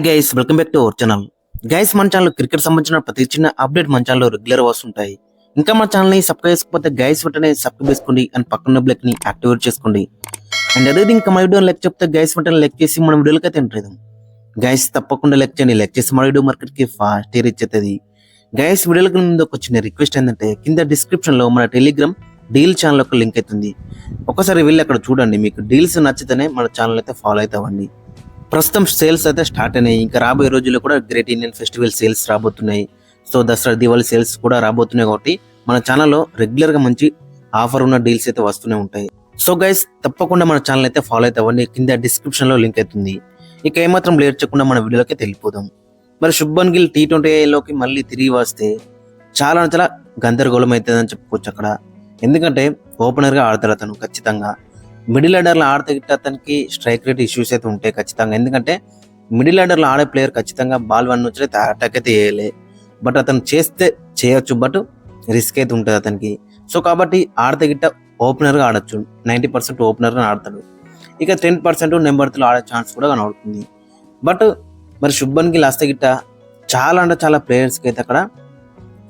Hi guys, welcome back to our channel. Guys, మన channel cricket సంబంధించిన ప్రతి చిన్న అప్డేట్ మన ఛానల్లో రెగ్యులర్ వస్తుంటాయి. ఇంకా మన ఛానల్ని సబ్స్క్రైబ్ చేసుకోకపోతే గైస్ వెంటనే సబ్స్క్రైబ్ చేసుకోండి అండ్ పక్కన బ్లెక్ ని యాక్టివేట్ చేసుకోండి. అండ్ అదే ఇంకా మా వీడియో లెక్ చెప్తే గైస్ వెంటనే లెక్ చేసి మన వీడియోలకి అయితే ఎంటర్ అవుతాం. గైస్ తప్పకుండా లెక్ చేయండి. లెక్ చేసి మన వీడియో మార్కెట్ కి ఫాస్ట్ రీచ్ అవుతుంది. గైస్ వీడియోలకు ముందు ఒక చిన్న రిక్వెస్ట్ ఏంటంటే కింద డిస్క్రిప్షన్ లో మన టెలిగ్రామ్ డీల్ ఛానల్ ఒక లింక్ అవుతుంది. ఒకసారి వెళ్ళి అక్కడ చూడండి. మీకు డీల్స్ నచ్చితేనే మన ఛానల్ అయితే ఫాలో అవుతామండి. ప్రస్తుతం సేల్స్ అయితే స్టార్ట్ అయినాయి. ఇంకా రాబోయే రోజుల్లో కూడా గ్రేట్ ఇండియన్ ఫెస్టివల్ సేల్స్ రాబోతున్నాయి. సో దసరా దివాళీ సేల్స్ కూడా రాబోతున్నాయి. కాబట్టి మన ఛానల్లో రెగ్యులర్ గా మంచి ఆఫర్ ఉన్న డీల్స్ అయితే వస్తూనే ఉంటాయి. సో గైస్ తప్పకుండా మన ఛానల్ అయితే ఫాలో అవుతామండి. కింద డిస్క్రిప్షన్ లో లింక్ అవుతుంది. ఇక ఏమాత్రం లేట్ చేయకుండా మన వీడియోలోకి వెళ్ళిపోదాం. మరి శుభ్మన్ గిల్ T20లోకి మళ్ళీ తిరిగి వస్తే చాలా గందరగోళం అవుతుందని చెప్పుకోవచ్చు అక్కడ. ఎందుకంటే ఓపెనర్ గా ఆడతాడు అతను ఖచ్చితంగా. మిడిల్ ఆర్డర్లో ఆడితే గిట్ట అతనికి స్ట్రైక్ రేట్ ఇష్యూస్ అయితే ఉంటాయి ఖచ్చితంగా. ఎందుకంటే మిడిల్ ఆర్డర్లో ఆడే ప్లేయర్ ఖచ్చితంగా బాల్ 1 నుంచి అయితే అటాక్ అయితే వేయలే. బట్ అతను చేస్తే చేయొచ్చు, బట్ రిస్క్ అయితే ఉంటుంది అతనికి. సో కాబట్టి ఆడితే గిట్ట ఓపెనర్గా ఆడొచ్చు. 90% ఓపెనర్గా ఆడతాడు. ఇక 10% నెంబర్ 3 ఆడే ఛాన్స్ కూడా కనబడుతుంది. బట్ మరి శుభ్మన్ గిల్ వస్తే గిట్ట చాలా ప్లేయర్స్కి అయితే అక్కడ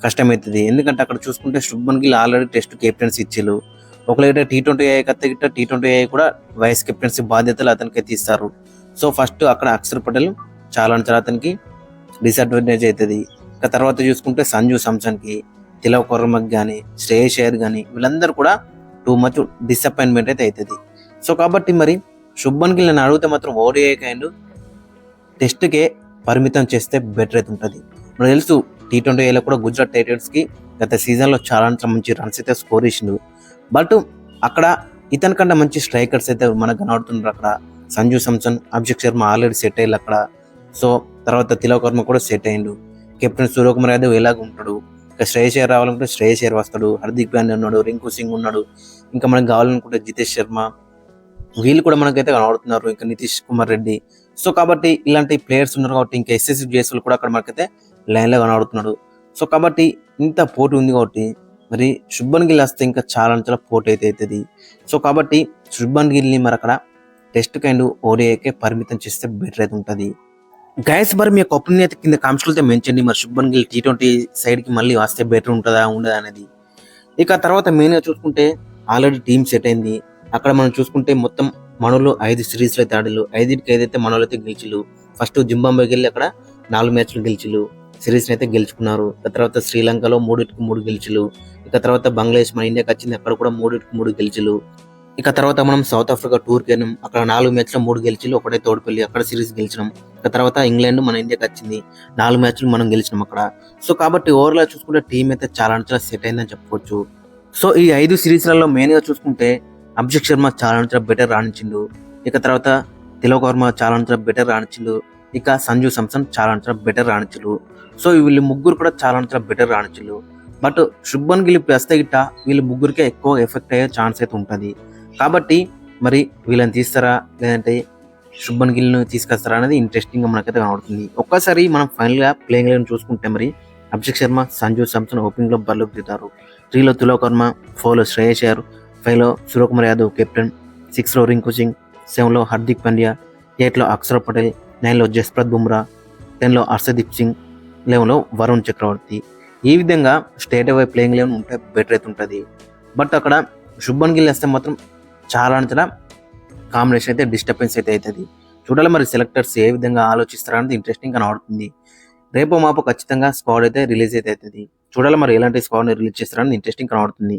కష్టమవుతుంది. ఎందుకంటే అక్కడ చూసుకుంటే Shubman Gill already test captaincy ఇచ్చిళ్ళు. ఒకవేళ T20 కత్త గిట్ట T20 కూడా వైస్ కెప్టెన్సీ బాధ్యతలు అతనికి ఇస్తారు. సో ఫస్ట్ అక్కడ అక్షర్ పటేల్ చాలా అతనికి డిసడ్వాంటేజ్ అవుతుంది. ఇక తర్వాత చూసుకుంటే సంజు సామ్సన్ కి, తిలక్ వర్మకి కానీ, శ్రేయస్ అయ్యర్ కానీ వీళ్ళందరూ కూడా టూ మచ్ డిసప్పాయింట్మెంట్ అయితే అవుతుంది. సో కాబట్టి మరి శుభ్మన్ గిల్ నన్ను అడిగితే మాత్రం ODI అండ్ టెస్ట్కే పరిమితం చేస్తే బెటర్ అయితే ఉంటుంది. మనకు తెలుసు T20లో కూడా గుజరాత్ టైటన్స్ కి గత సీజన్లో చాలా మంచి రన్స్ అయితే స్కోర్ చేసిండు. బట్ అక్కడ ఇతని కంటే మంచి స్ట్రైకర్స్ అయితే మనకు కనబడుతున్నారు. అక్కడ Sanju Samson, Abhishek Sharma already set అయ్యారు అక్కడ. సో తర్వాత తిలక్ వర్మ కూడా సెట్ అయ్యిండు. కెప్టెన్ సూర్యకుమార్ యాదవ్ ఎలాగ ఉంటాడు. ఇక శ్రేయస్ అయ్యర్ రావాలనుకుంటే శ్రేయస్ అయ్యర్ వస్తాడు. హార్దిక్ పాండ్యా ఉన్నాడు, రింకు సింగ్ ఉన్నాడు. ఇంకా మనకు కావాలనుకుంటే జితేష్ శర్మ వీళ్ళు కూడా మనకైతే కనబడుతున్నారు. ఇంకా నితీష్ కుమార్ రెడ్డి. సో కాబట్టి ఇలాంటి ప్లేయర్స్ ఉన్నారు కాబట్టి ఇంకా SSC జేఎస్ఎల్ కూడా అక్కడ మనకైతే లైన్ లో కనబడుతున్నాడు. సో కాబట్టి ఇంత పోటీ ఉంది కాబట్టి మరి శుభ్మన్ గిల్ వస్తే ఇంకా చాలా పోటీ అయితే అవుతుంది. సో కాబట్టి శుభ్మన్ గిల్ని మరి అక్కడ టెస్ట్ కైండ్ ODIకే పరిమితం చేస్తే బెటర్ అయితే ఉంటుంది. గైస్ మరి మీ యొక్క ఒపీనియన్ అయితే కింద కామెంట్స్ అయితే మెన్షన్. మరి శుభ్మన్ గిల్ T20 సైడ్ కి మళ్ళీ వస్తే బెటర్ ఉంటుందా ఉండదా అనేది. ఇక తర్వాత మెయిన్ గా చూసుకుంటే ఆల్రెడీ టీమ్ సెట్ అయింది. అక్కడ మనం చూసుకుంటే మొత్తం మనోళ్ళు 5 సిరీస్లు అయితే ఆడిల్లు. 5కి అయితే మనోళ్ళు అయితే గెలిచిల్లు. ఫస్ట్ జింబాబ్వేకి వెళ్ళి అక్కడ 4 మ్యాచ్లు గెలిచిల్లు, సిరీస్ అయితే గెలుచుకున్నారు. తర్వాత శ్రీలంకలో 3-3 గెలిచిలు. ఇక తర్వాత బంగ్లాదేశ్ మన ఇండియాకి వచ్చింది, అక్కడ కూడా 3-3 గెలిచిలు. ఇక తర్వాత మనం సౌత్ ఆఫ్రికా టూర్కి వెళ్ళినాం. అక్కడ 4 మ్యాచ్లో 3 గెలిచిలు, ఒకటే తోడుపల్లి అక్కడ సిరీస్ గెలిచినాం. ఇక తర్వాత ఇంగ్లాండ్ మన ఇండియాకి వచ్చింది, 4 మ్యాచ్లు మనం గెలిచినాం అక్కడ. సో కాబట్టి ఓవర్గా చూసుకుంటే టీం అయితే చాలా సెట్ అయిందని చెప్పుకోవచ్చు. సో ఈ 5 సిరీస్లలో మెయిన్ గా చూసుకుంటే అభిషేక్ శర్మ చాలా బెటర్ రాణించిండు. ఇక తర్వాత తిలక్ వర్మ చాలా బెటర్ రాణించిండు. ఇక సంజు సామ్సన్ చాలా బెటర్ రాణించులు. సో వీళ్ళు ముగ్గురు కూడా చాలా బెటర్ రాణించులు. బట్ శుభ్మన్ గిల్ వస్తే గిట్ట వీళ్ళు ముగ్గురికే ఎక్కువ ఎఫెక్ట్ అయ్యే ఛాన్స్ అయితే ఉంటుంది. కాబట్టి మరి వీళ్ళని తీస్తారా లేదంటే శుభ్మన్ గిల్ ను తీసుకొస్తారా అనేది ఇంట్రెస్టింగ్ గా మనకైతే కనబడుతుంది. ఒక్కసారి మనం ఫైనల్ గా ప్లేయింగ్ లెవెన్ చూసుకుంటే మరి అభిషేక్ శర్మ, సంజు సామ్సన్ ఓపెనింగ్ లో బరిలోకి దిగుతారు. 3లో తిలక్ వర్మ, 4లో శ్రేయస్ అయ్యర్, 5లో సూర్యకుమార్ యాదవ్ కెప్టెన్, 6లో రింకు సింగ్, 7లో హార్దిక్ పాండ్యా, 8లో అక్షర్ పటేల్, 9లో జస్ప్రీత్ బుమ్రా, 10లో హర్షదీప్ సింగ్, 11లో వరుణ్ చక్రవర్తి. ఈ విధంగా స్టేట్ అవే ప్లేయింగ్ లెవెన్ ఉంటే బెటర్ అయితే ఉంటుంది. బట్ అక్కడ శుభ్మన్ గిల్ వేస్తే మాత్రం చాలా కాంబినేషన్ అయితే డిస్టర్బెన్స్ అయితే అవుతుంది. చూడాలి మరి సెలెక్టర్స్ ఏ విధంగా ఆలోచిస్తారనేది ఇంట్రెస్టింగ్ కనబడుతుంది. రేపో మాపో ఖచ్చితంగా స్క్వాడ్ అయితే రిలీజ్ అయితే అవుతుంది. చూడాలి మరి ఎలాంటి స్క్వాడ్ రిలీజ్ చేస్తారనేది ఇంట్రెస్టింగ్ కనబడుతుంది.